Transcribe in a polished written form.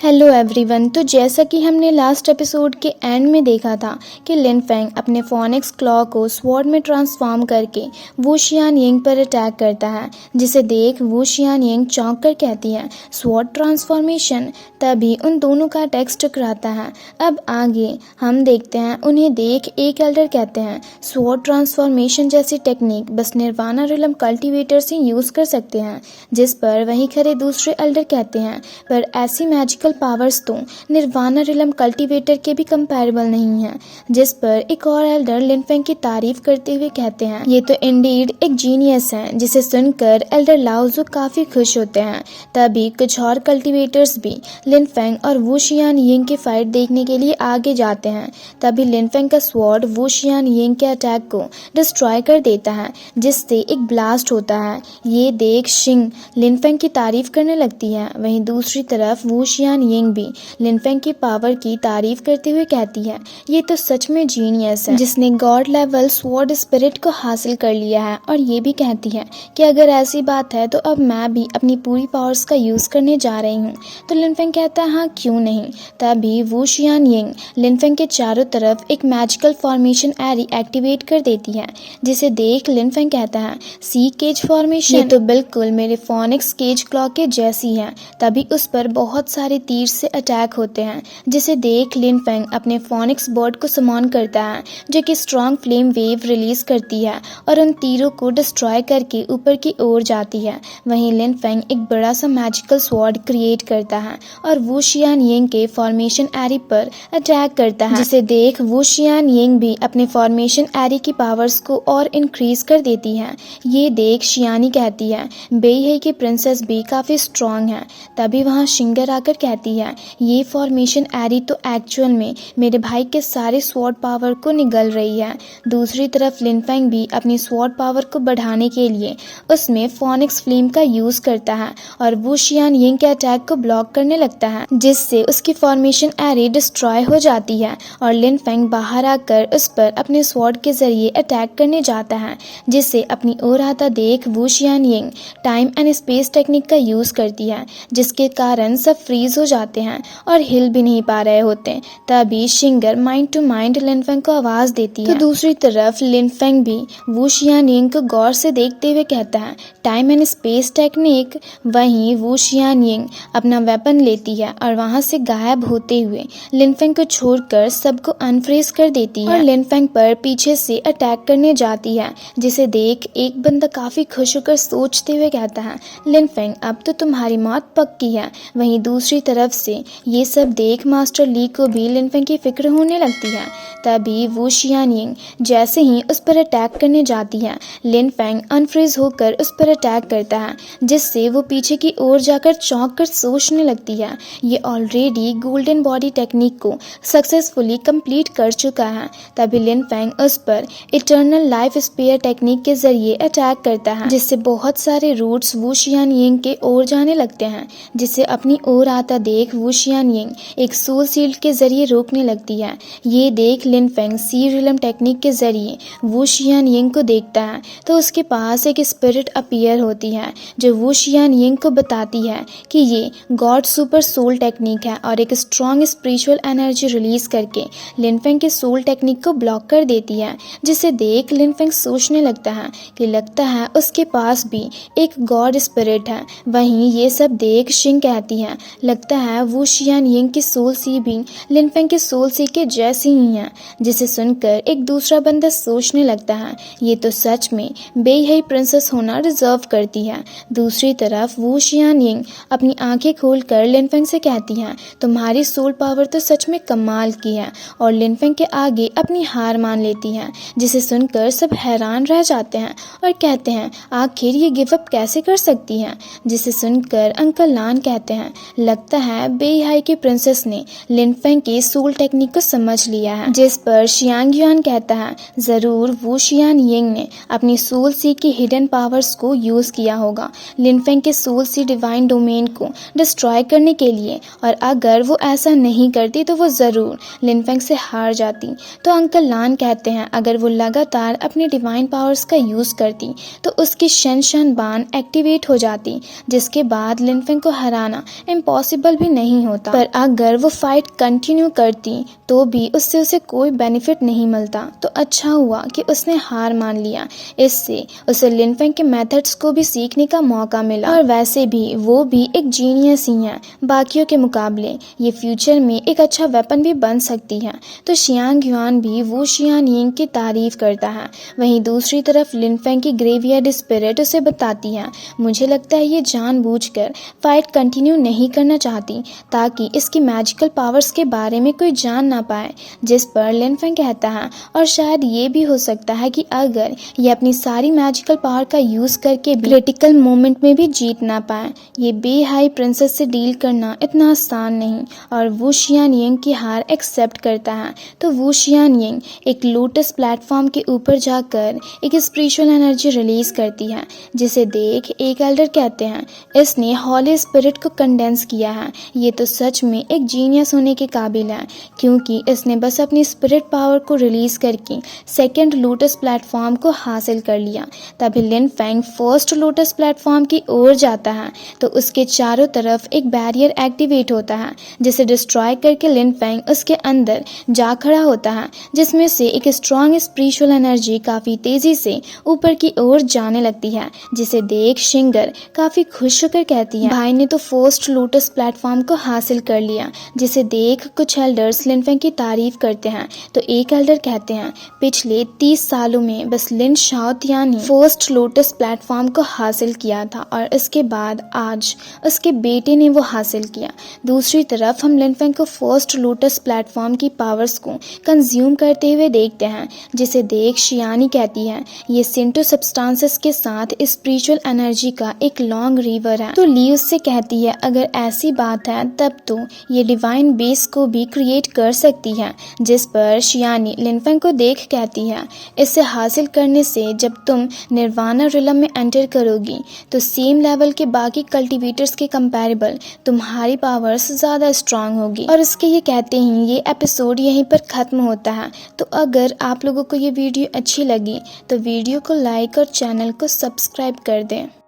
Hello everyone. तो जैसा कि हमने लास्ट एपिसोड के एंड में देखा था कि लिन फेंग अपने फोनिक्स क्लॉ को स्वॉर्ड में ट्रांसफॉर्म करके वू शियानयिंग पर अटैक करता है, जिसे देख वू शियानयिंग चौंक कर कहती है स्वॉर्ड ट्रांसफॉर्मेशन। तभी उन दोनों का अटैक टकराता है। अब आगे हम देखते हैं, उन्हें देख एक एल्डर कहते हैं स्वॉर्ड ट्रांसफॉर्मेशन जैसी टेक्निक बस निर्वाणा रिलम कल्टिवेटर से यूज़ कर सकते हैं, जिस पर वहीं खड़े दूसरे एल्डर कहते हैं पर ऐसी मैजिकल पावर्स तो निर्वाणा रिलम कल्टीवेटर के भी कंपैरेबल नहीं है। जिस पर एक और एल्डर लिन फेंग की तारीफ करते हुए कहते हैं ये तो इंडीड एक जीनियस है, जिसे सुनकर एल्डर लाओजू काफी खुश होते हैं। तभी कुछ और कल्टीवेटर्स भी लिन फेंग और वू शियानयिंग की फाइट देखने के लिए आगे जाते हैं। तभी लिन फेंग का स्वॉर्ड वू शियानयिंग के अटैक को डिस्ट्रॉय कर देता है, जिससे एक ब्लास्ट होता है। ये देख शिंग लिन फेंग की तारीफ करने लगती है। वहीं दूसरी तरफ वू शियानयिंग भी लिन फेंग की पावर की तारीफ करते हुए कहती है ये तो सच में जीनियस है, जिसने गॉड लेवल स्वॉर्ड स्पिरिट को हासिल कर लिया है। और ये भी कहती है कि अगर ऐसी बात है तो अब मैं भी अपनी पूरी पावर्स का यूज करने जा रही हूँ। तो लिन फेंग कहता है हाँ क्यों नहीं। तभी वू शियानयिंग लिन फेंग के चारों तरफ एक मैजिकल फॉर्मेशन एरी एक्टिवेट कर देती है, जिसे देख लिन फेंग कहता है सी केज फॉर्मेशन, ये तो बिल्कुल मेरे फोनिक्स केज क्लॉ के जैसी है। तभी उस पर बहुत सारे तीर से अटैक होते हैं, जिसे देख लिन फेंग अपने फोनिक्स बर्ड को समॉन करता है, जो कि स्ट्रॉन्ग फ्लेम वेव रिलीज करती है और उन तीरों को डिस्ट्रॉय करके ऊपर की ओर जाती है। वहीं लिन फेंग एक बड़ा सा मैजिकल स्वॉर्ड क्रिएट करता है और वू शियानयिंग के फॉर्मेशन एरी पर अटैक करता है, जिसे देख वू शियानयिंग भी अपने फॉर्मेशन एरी की पावर्स को और इंक्रीज कर देती है। ये देख शियानी कहती है बेईहई की प्रिंसेस भी काफी स्ट्रॉन्ग है। तभी वहाँ शिंगर आकर कहती है ये फॉर्मेशन एरी तो एक्चुअल में मेरे भाई के सारे स्वॉर्ड पावर को निगल रही है। दूसरी तरफ लिन फेंग भी अपनी स्वॉर्ड पावर को बढ़ाने के लिए उसमें फोनिक्स फ्लेम का यूज करता है और वू शियानयिंग के अटैक को ब्लॉक करने लगता है, जिससे उसकी फॉर्मेशन एरी डिस्ट्रॉय हो जाती है और लिन फेंग बाहर आकर उस पर अपने स्वॉर्ड के जरिए अटैक करने जाता है, जिससे अपनी ओर आता देख वू शियानयिंग टाइम एंड स्पेस टेक्निक का यूज करती है, जिसके कारण सब फ्रीज हो जाते हैं और हिल भी नहीं पा रहे होते। तभी शिंगर mind to mind Lin Feng को आवाज देती है। तो दूसरी तरफ लिन फेंग भी वू शियानयिंग को गौर से देखते हुए कहता है टाइम एंड स्पेस टेक्निक। वहीं वू शियानयिंग अपना वेपन लेती है और वहां से गायब होते हुए लिन फेंग को छोड़कर सबको अनफ्रीज कर देती है और लिन फेंग पर पीछे से अटैक करने जाती है, जिसे देख एक बंदा काफी खुश होकर सोचते हुए कहता है लिन फेंग अब तो तुम्हारी मौत पक्की है। वहीं दूसरी तरफ से ये सब देख मास्टर ली को भी लिन फेंग की फिक्र होने लगती है। तभी वू शियानयिंग जैसे ही उस पर अटैक करने जाती है, लिन फेंग अनफ्रीज होकर उस पर अटैक करता है, जिससे वो पीछे की ओर जाकर चौंक कर सोचने लगती है ये ऑलरेडी गोल्डन बॉडी टेक्निक को सक्सेसफुली कंप्लीट कर चुका है। तभी लिन फेंग उस पर इटर्नल लाइफ स्पेयर टेक्निक के जरिए अटैक करता है, जिससे बहुत सारे रूट्स वू शियानयिंग के ओर जाने लगते हैं, जिसे अपनी ओर आता देख वू शियानयिंग एक सोल सील्ड के जरिए रोकने लगती है। ये देख लिन फेंग सी रिलम टेक्निक के जरिए वू शियानयिंग को देखता है तो उसके पास एक स्पिरिट अपीयर होती है, जो वू शियानयिंग को बताती है कि ये गॉड सुपर सोल टेक्निक है और एक स्ट्रॉन्ग स्पिरिचुअल एनर्जी रिलीज करके लिन फेंग के सोल टेक्निक को ब्लॉक कर देती है, जिसे देख लिन फेंग सोचने लगता है कि लगता है उसके पास भी एक गॉड स्पिरिट है। वहीं ये सब देख शिंग कहती है लगता है वू शियानयिंग की सोल सी भी लिन फेंग के सोल सी के जैसी ही है, जिसे सुनकर एक दूसरा बंदा सोचने लगता है ये तो सच में बेईहई प्रिंसेस होना डिजर्व करती है। दूसरी तरफ वू शियानयिंग अपनी आंखें खोलकर लिन फेंग से कहती है तुम्हारी सोल पावर तो सच में कमाल की है, और लिन फेंग के आगे अपनी हार मान लेती है, जिसे सुनकर सब हैरान रह जाते हैं और कहते हैं आखिर ये गिव अप कैसे कर सकती हैं। जिसे सुनकर अंकल लान कहते हैं लगता है बेईहाई की प्रिंसेस ने लिन फेंग की सोल टेक्निक को समझ लिया है। जिस पर शियांग युआन कहता है जरूर वू शियानयिंग ने अपनी सोल सी की हिडन पावर्स को यूज किया होगा लिन फेंग के सोल सी डिवाइन डोमेन को डिस्ट्रॉय करने के लिए, और अगर वो ऐसा नहीं करती तो वो जरूर लिन फेंग से हार जाती। तो अंकल लान कहते हैं अगर वो लगातार अपनी डिवाइन पावर्स का यूज करती तो उसकी शन बान एक्टिवेट हो जाती, जिसके बाद लिन फेंग को हराना इम्पॉसिबल पॉसिबल भी नहीं होता। पर अगर वो फाइट कंटिन्यू करती तो भी उससे उसे कोई बेनिफिट नहीं मिलता। तो अच्छा हुआ कि उसने हार मान लिया। इससे उसे लिन फेंग के मेथड्स को भी सीखने का मौका मिला। और वैसे भी वो भी एक जीनियस ही है बाकियों के मुकाबले। ये फ्यूचर में एक अच्छा वेपन भी बन सकती है। तो शियांग युआन भी वू शियानयिंग की तारीफ करता है। वहीं दूसरी तरफ लिन फेंग की ग्रेवयार्ड स्पिरिट उसे बताती है, मुझे लगता है ये जानबूझकर फाइट कंटिन्यू नहीं करना चाहती ताकि इसकी मैजिकल पावर्स के बारे में कोई जान ना पाए। जिस पर लिन फेंग कहता है, और शायद ये भी हो सकता है कि अगर ये अपनी सारी मैजिकल पावर का यूज करके क्रिटिकल मोमेंट में भी जीत ना पाए। ये बे हाई प्रिंसेस से डील करना इतना आसान नहीं। और वू शियानयिंग की हार एक्सेप्ट करता है। तो वू शियानयिंग एक लोटस प्लेटफॉर्म के ऊपर जाकर एक स्पिरिचुअल एनर्जी रिलीज करती है, जिसे देख एक एल्डर कहते हैं, इसने हॉली स्पिरिट को कंडेंस किया है। ये तो सच में एक जीनियस होने के काबिल है, क्योंकि इसने बस अपनी स्पिरिट पावर को रिलीज करके सेकंड लोटस प्लेटफॉर्म को हासिल कर लिया। तभी लिन फेंग फर्स्ट लोटस प्लेटफॉर्म की ओर जाता है तो उसके चारों तरफ एक बैरियर एक्टिवेट होता है, जिसे डिस्ट्रॉय करके लिन फेंग उसके अंदर जा खड़ा होता है, जिसमें से एक स्ट्रॉन्ग स्पिरिचुअल एनर्जी काफी तेजी से ऊपर की ओर जाने लगती है। जिसे देख शिंगर काफी खुश होकर कहती है, भाई ने तो फर्स्ट लोटस प्लेटफॉर्म को हासिल कर लिया। जिसे देख कुछ एल्डर्स लिन फेंग की तारीफ करते हैं। तो एक एल्डर कहते हैं, पिछले 30 सालों में बस लिन शाओतियान ने फर्स्ट लोटस प्लेटफॉर्म को हासिल किया था और इसके बाद आज उसके बेटे ने वो हासिल किया। दूसरी तरफ हम लिन फेंग को फर्स्ट लोटस प्लेटफॉर्म की पावर्स को कंज्यूम करते हुए देखते हैं। जिसे देख शियानी कहती है, ये सिंटो सब्सटेंसेस के साथ स्पिरिचुअल एनर्जी का एक लॉन्ग रिवर है। तो ली उससे कहती है, अगर ऐसी बात है तब तो ये डिवाइन बेस को भी क्रिएट कर सकती है। जिस पर शियानी लिन फेंग को देख कहती है, इसे हासिल करने से जब तुम निर्वाणा रिलम में एंटर करोगी तो सेम लेवल के बाकी कल्टीवेटर्स के कंपैरेबल तुम्हारी पावर्स ज्यादा स्ट्रांग होगी। और इसके ये कहते ही ये एपिसोड यहीं पर खत्म होता है। तो अगर आप लोगों को ये वीडियो अच्छी लगी तो वीडियो को लाइक और चैनल को सब्सक्राइब कर दें।